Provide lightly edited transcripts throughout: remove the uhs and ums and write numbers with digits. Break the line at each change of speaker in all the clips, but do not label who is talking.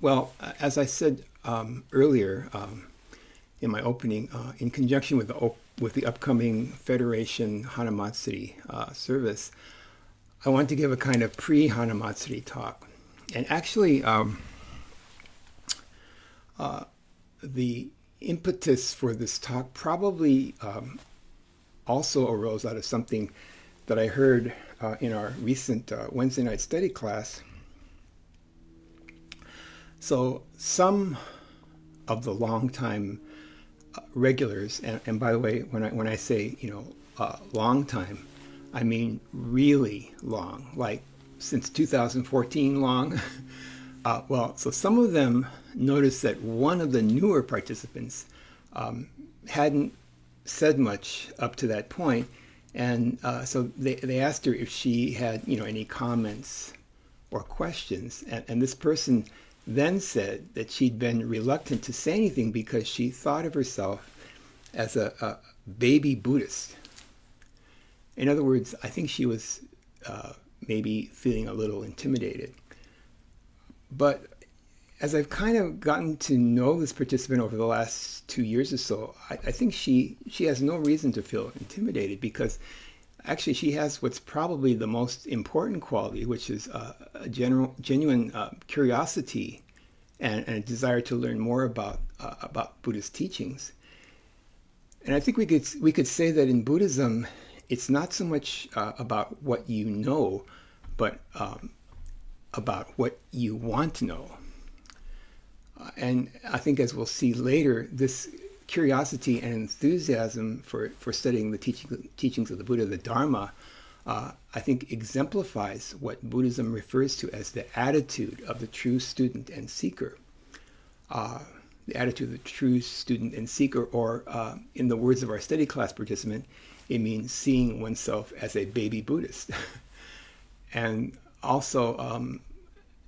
Well, as I said earlier in my opening, in conjunction with with the upcoming Federation Hanamatsuri service, I want to give a kind of pre-Hanamatsuri talk. And actually, the impetus for this talk probably also arose out of something that I heard in our recent Wednesday night study class. So some of the longtime regulars, and by the way, when I say long time, I mean really long, like since 2014 long. Well, so some of them noticed that one of the newer participants hadn't said much up to that point, and so they asked her if she had any comments or questions, and this person then said that she'd been reluctant to say anything because she thought of herself as a baby Buddhist. In other words, I think she was maybe feeling a little intimidated. But as I've kind of gotten to know this participant over the last 2 years or so, I think she has no reason to feel intimidated, because actually she has what's probably the most important quality, which is a genuine curiosity and a desire to learn more about Buddhist teachings. And I think we could say that in Buddhism, it's not so much about what you know, but about what you want to know. And I think, as we'll see later, this curiosity and enthusiasm for studying the teachings of the Buddha, the Dharma, I think exemplifies what Buddhism refers to as the attitude of the true student and seeker. The attitude of the true student and seeker, or in the words of our study class participant, it means seeing oneself as a baby Buddhist. And also,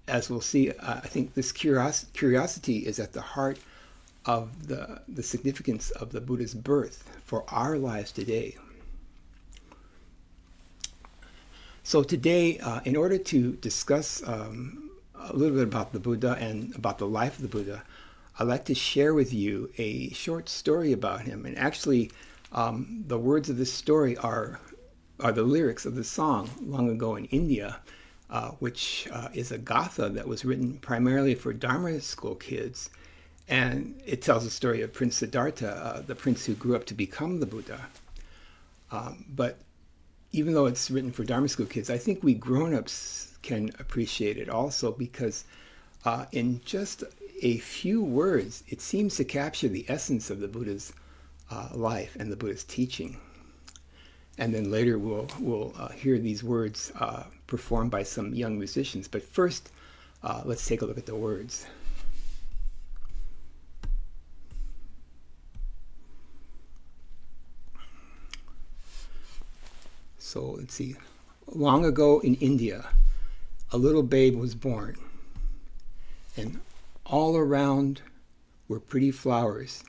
as we'll see, I think this curiosity is at the heart of the significance of the Buddha's birth for our lives today. So today, in order to discuss a little bit about the Buddha and about the life of the Buddha, I'd like to share with you a short story about him. And actually, the words of this story are the lyrics of the song Long Ago in India, which is a gatha that was written primarily for Dharma school kids. And it tells the story of Prince Siddhartha, the prince who grew up to become the Buddha. But even though it's written for Dharma school kids, I think we grown-ups can appreciate it also, because in just a few words, it seems to capture the essence of the Buddha's life and the Buddha's teaching. And then later we'll hear these words performed by some young musicians. But first, let's take a look at the words. So let's see. Long ago in India, a little babe was born, and all around were pretty flowers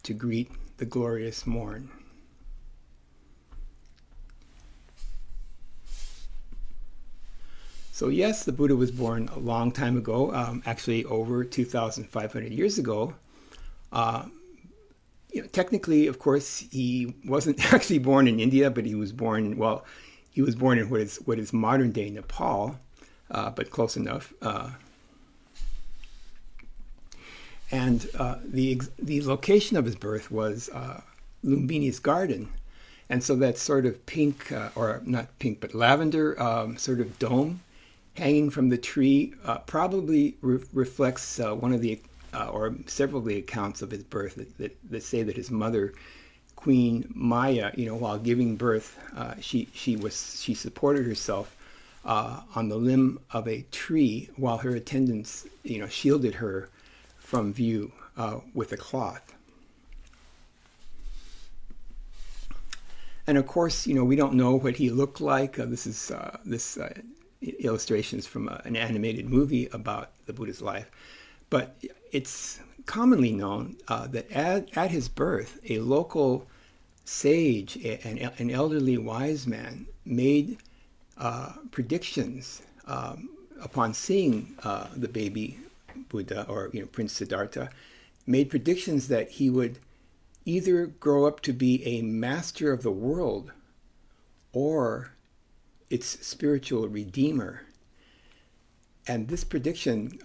to greet the glorious morn. So yes, the Buddha was born a long time ago, actually over 2,500 years ago. Technically, of course, he wasn't actually born in India, but he was born in what is modern day Nepal, but close enough. And the location of his birth was Lumbini's garden. And so that sort of pink, or not pink, but lavender sort of dome hanging from the tree probably reflects one of the, or several of the accounts of his birth that say that his mother, Queen Maya, while giving birth, she supported herself on the limb of a tree while her attendants, shielded her from view with a cloth. And of course, we don't know what he looked like. This illustrations from an animated movie about the Buddha's life. But it's commonly known that at his birth, a local sage, an elderly wise man, made predictions upon seeing the baby Buddha, or Prince Siddhartha, made predictions that he would either grow up to be a master of the world or its spiritual redeemer. And this prediction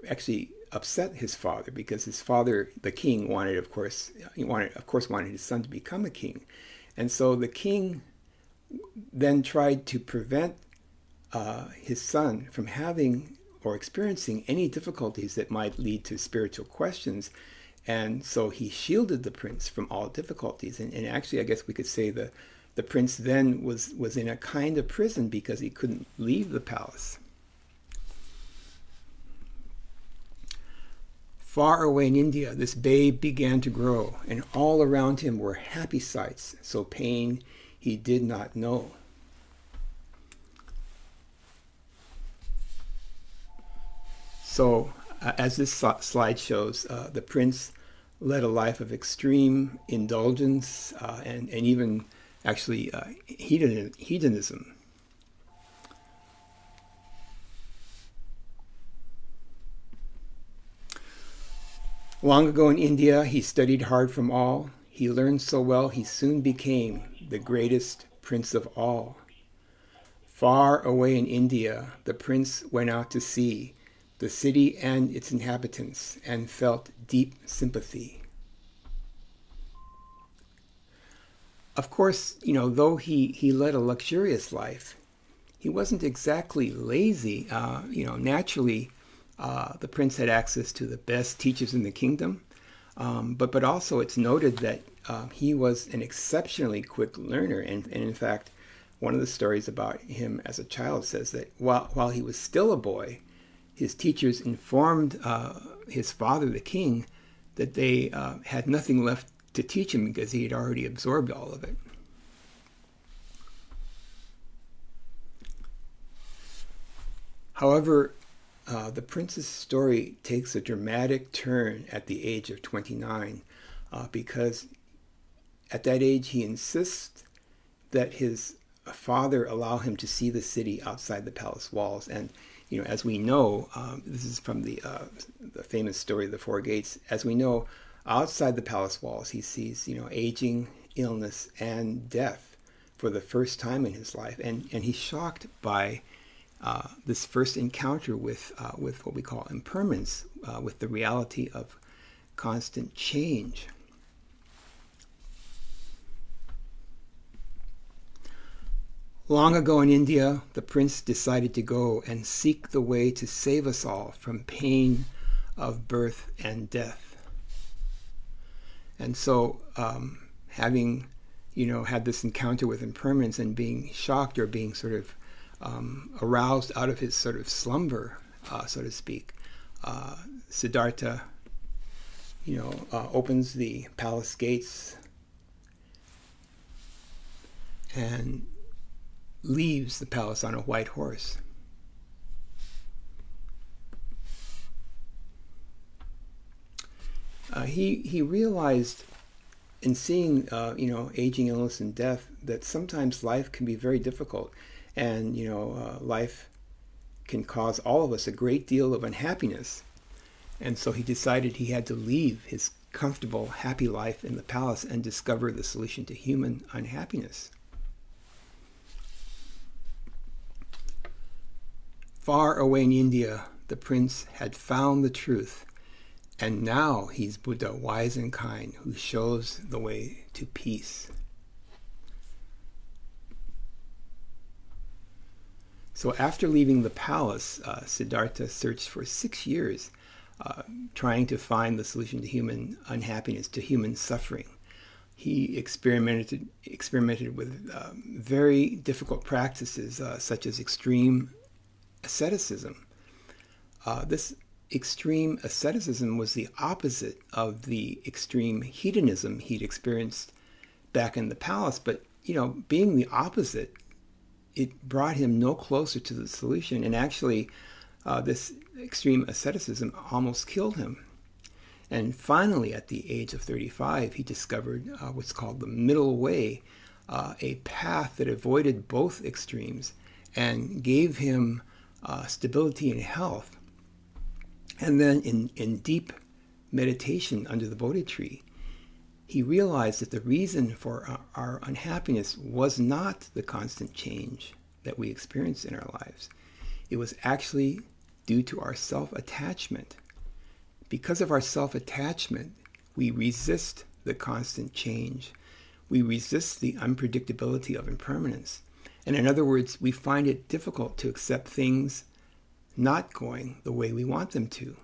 actually upset his father, because his father, the king, wanted his son to become a king. And so the king then tried to prevent his son from having or experiencing any difficulties that might lead to spiritual questions. And so he shielded the prince from all difficulties. And actually, I guess we could say the prince then was in a kind of prison because he couldn't leave the palace. Far away in India, this babe began to grow, and all around him were happy sights, so pain he did not know. So, as this slide shows, the prince led a life of extreme indulgence and even actually hedonism. Long ago in India, he studied hard from all. He learned so well, he soon became the greatest prince of all. Far away in India, the prince went out to see the city and its inhabitants and felt deep sympathy. Of course, though he led a luxurious life, he wasn't exactly lazy. Naturally, the prince had access to the best teachers in the kingdom, but also it's noted that he was an exceptionally quick learner. And in fact, one of the stories about him as a child says that while he was still a boy, his teachers informed his father, the king, that they had nothing left to teach him because he had already absorbed all of it. However, the prince's story takes a dramatic turn at the age of 29 because at that age he insists that his father allow him to see the city outside the palace walls. And as we know, this is from the famous story of the Four Gates. As we know, outside the palace walls, he sees aging, illness, and death for the first time in his life, and he's shocked by this first encounter with what we call impermanence, with the reality of constant change. Long ago in India, the prince decided to go and seek the way to save us all from pain of birth and death. And so, having, had this encounter with impermanence and being shocked or being sort of aroused out of his sort of slumber, so to speak, Siddhartha, opens the palace gates and leaves the palace on a white horse. He realized in seeing aging, illness, and death that sometimes life can be very difficult, and life can cause all of us a great deal of unhappiness. And so he decided he had to leave his comfortable, happy life in the palace and discover the solution to human unhappiness. Far away in India, the prince had found the truth, and now he's Buddha, wise and kind, who shows the way to peace. So after leaving the palace, Siddhartha searched for 6 years, trying to find the solution to human unhappiness, to human suffering. He experimented with very difficult practices, such as extreme asceticism. This extreme asceticism was the opposite of the extreme hedonism he'd experienced back in the palace, but being the opposite, it brought him no closer to the solution, and actually this extreme asceticism almost killed him. And finally, at the age of 35, he discovered what's called the middle way, a path that avoided both extremes and gave him stability and health. And then in deep meditation under the Bodhi tree, he realized that the reason for our unhappiness was not the constant change that we experience in our lives. It was actually due to our self-attachment. Because of our self-attachment, we resist the constant change. We resist the unpredictability of impermanence. And in other words, we find it difficult to accept things not going the way we want them to.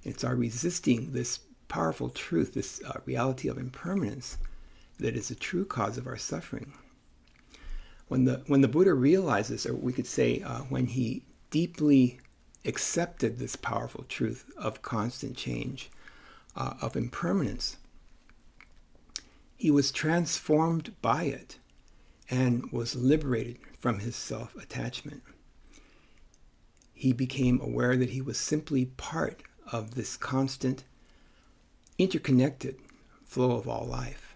It's our resisting this powerful truth, this reality of impermanence, that is the true cause of our suffering. When the Buddha realizes, or we could say when he deeply accepted this powerful truth of constant change, of impermanence, he was transformed by it and was liberated from his self-attachment. He became aware that he was simply part of this constant, interconnected flow of all life.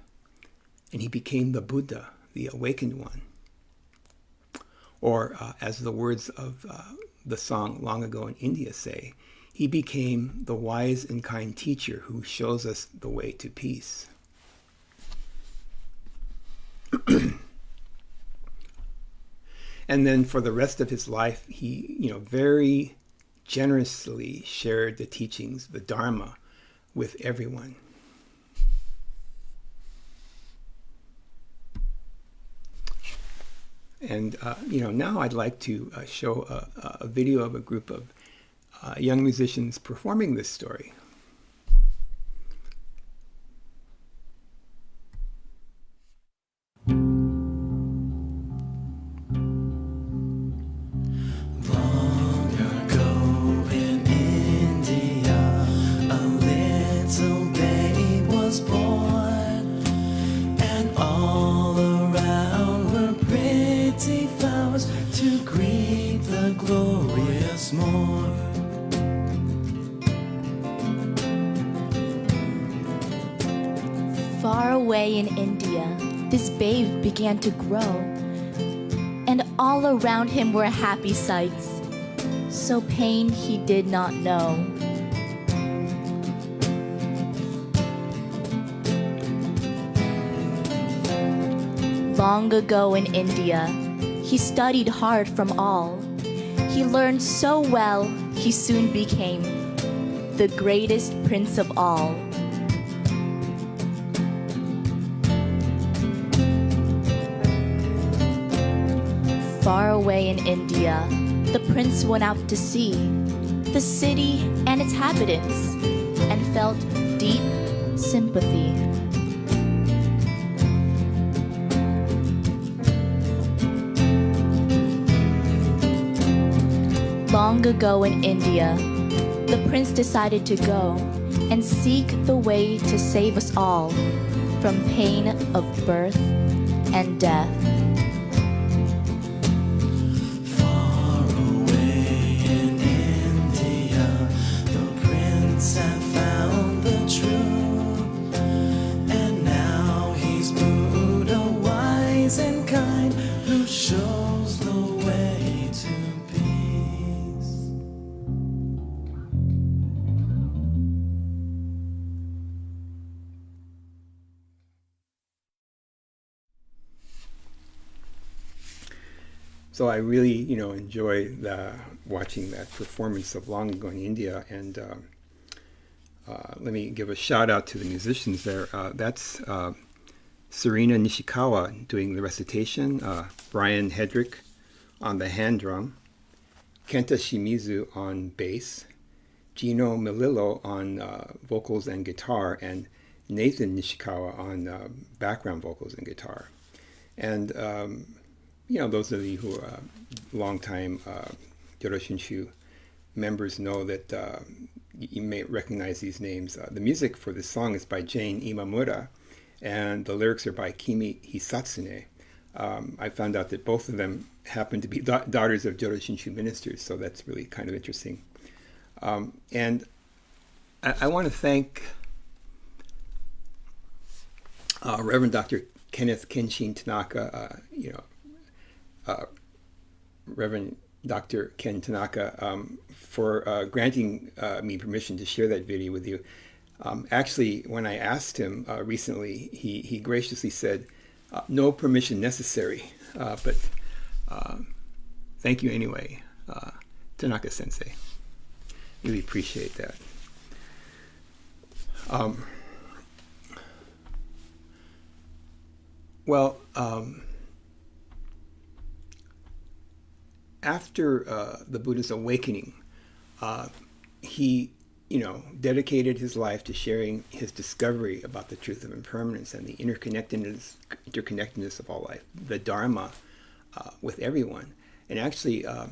And he became the Buddha, the awakened one. Or, as the words of the song Long Ago in India say, he became the wise and kind teacher who shows us the way to peace. And then for the rest of his life, he, very generously shared the teachings, the Dharma, with everyone. And, now I'd like to show a video of a group of young musicians performing this story.
Far away in India, this babe began to grow, and all around him were happy sights, so pain he did not know. Long ago in India, he studied hard from all. He learned so well, he soon became the greatest prince of all. Far away in India, the prince went out to see the city and its inhabitants and felt deep sympathy. Long ago in India, the prince decided to go and seek the way to save us all from pain of birth and death.
So I really, enjoy watching that performance of Long Ago in India. And let me give a shout out to the musicians there. That's Serena Nishikawa doing the recitation, Brian Hedrick on the hand drum, Kenta Shimizu on bass, Gino Melillo on vocals and guitar, and Nathan Nishikawa on background vocals and guitar. And those of you who are longtime Jodo Shinshu members know that you may recognize these names. The music for this song is by Jane Imamura, and the lyrics are by Kimi Hisatsune. I found out that both of them happen to be daughters of Jodo Shinshu ministers, so that's really kind of interesting. And I want to thank Reverend Dr. Kenneth Kenshin Tanaka, Reverend Dr. Ken Tanaka, for granting me permission to share that video with you. Actually, when I asked him recently, he graciously said, no permission necessary, but thank you anyway, Tanaka Sensei. Really appreciate that. Well, after the Buddha's awakening, he, dedicated his life to sharing his discovery about the truth of impermanence and the interconnectedness of all life, the Dharma, with everyone. And actually, I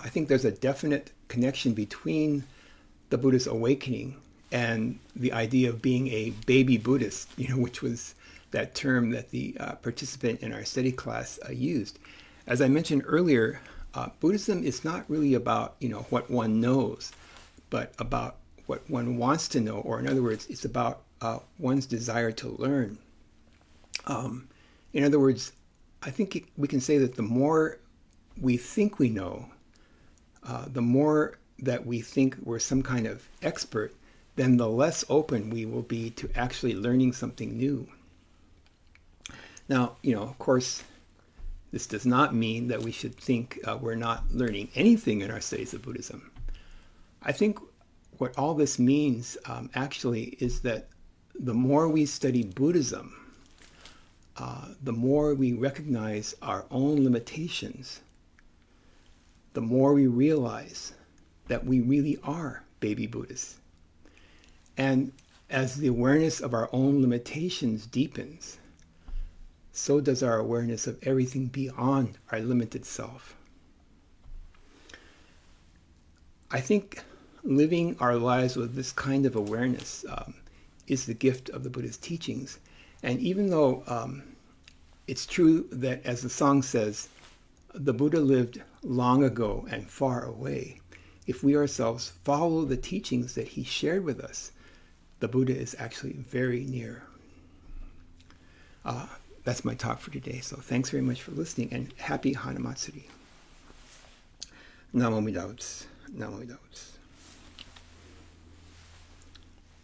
think there's a definite connection between the Buddha's awakening and the idea of being a baby Buddhist, which was that term that the participant in our study class used. As I mentioned earlier, Buddhism is not really about what one knows, but about what one wants to know, or in other words, it's about one's desire to learn. In other words, I think we can say that the more we think we know, the more that we think we're some kind of expert, then the less open we will be to actually learning something new. Now, of course, this does not mean that we should think we're not learning anything in our studies of Buddhism. I think what all this means actually is that the more we study Buddhism, the more we recognize our own limitations, the more we realize that we really are baby Buddhists. And as the awareness of our own limitations deepens, so does our awareness of everything beyond our limited self. I think living our lives with this kind of awareness is the gift of the Buddha's teachings. And even though it's true that, as the song says, the Buddha lived long ago and far away, if we ourselves follow the teachings that he shared with us, the Buddha is actually very near. That's my talk for today. So thanks very much for listening, and happy Hanamatsuri. Namo Amida Butsu. Namo Amida Butsu.